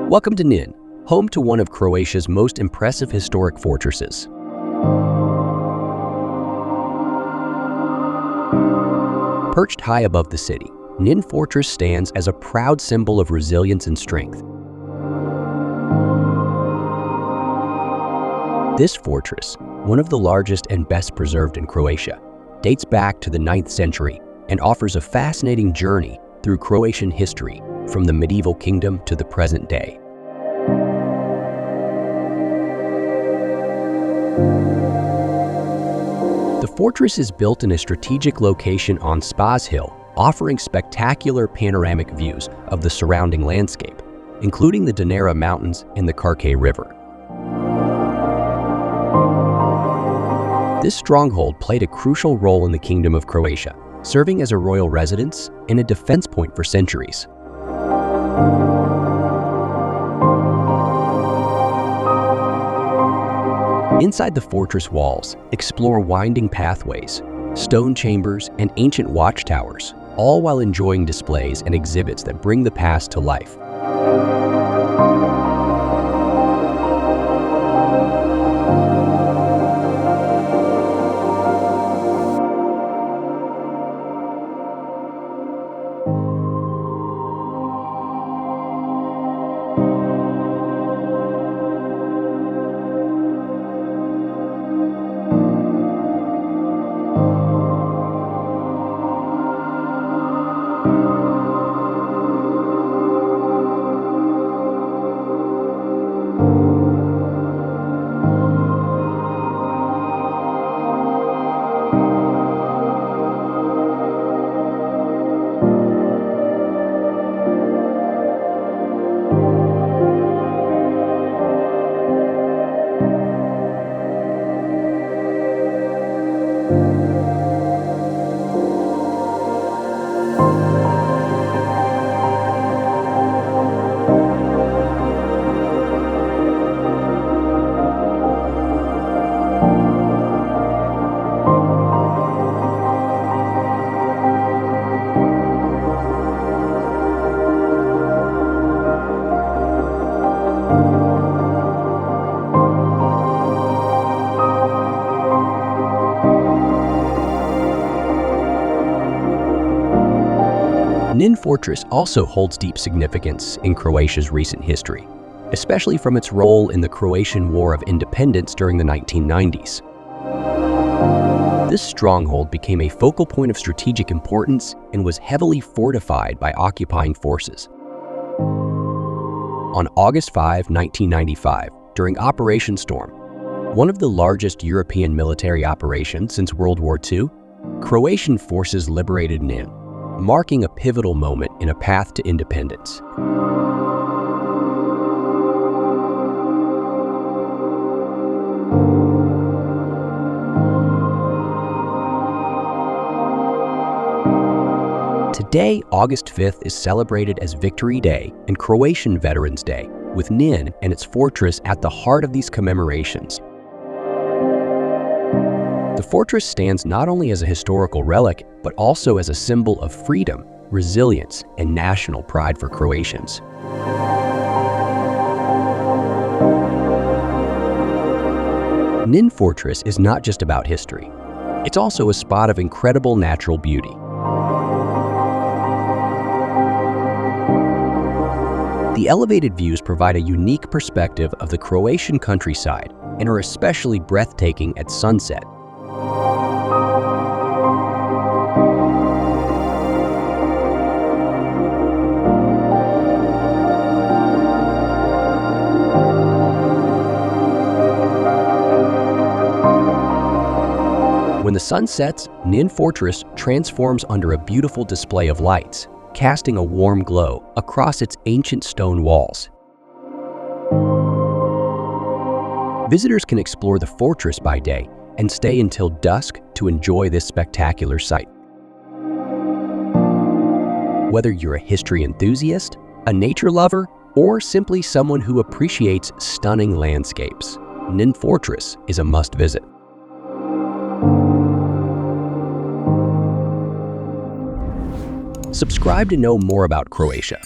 Welcome to Knin, home to one of Croatia's most impressive historic fortresses. Perched high above the city, Knin Fortress stands as a proud symbol of resilience and strength. This fortress, one of the largest and best preserved in Croatia, dates back to the 9th century and offers a fascinating journey through Croatian history from the medieval kingdom to the present day. The fortress is built in a strategic location on Spas Hill, offering spectacular panoramic views of the surrounding landscape, including the Dinara Mountains and the Krka River. This stronghold played a crucial role in the Kingdom of Croatia, serving as a royal residence and a defense point for centuries. Inside the fortress walls, explore winding pathways, stone chambers, and ancient watchtowers, all while enjoying displays and exhibits that bring the past to life. Knin Fortress also holds deep significance in Croatia's recent history, especially from its role in the Croatian War of Independence during the 1990s. This stronghold became a focal point of strategic importance and was heavily fortified by occupying forces. On August 5, 1995, during Operation Storm, one of the largest European military operations since World War II, Croatian forces liberated Knin, marking a pivotal moment in a path to independence. Today, August 5th is celebrated as Victory Day and Croatian Veterans Day, with Knin and its fortress at the heart of these commemorations. The fortress stands not only as a historical relic, but also as a symbol of freedom, resilience, and national pride for Croatians. Knin Fortress is not just about history. It's also a spot of incredible natural beauty. The elevated views provide a unique perspective of the Croatian countryside and are especially breathtaking at sunset. When the sun sets, Knin Fortress transforms under a beautiful display of lights, casting a warm glow across its ancient stone walls. Visitors can explore the fortress by day and stay until dusk to enjoy this spectacular sight. Whether you're a history enthusiast, a nature lover, or simply someone who appreciates stunning landscapes, Knin Fortress is a must-visit. Subscribe to know more about Croatia.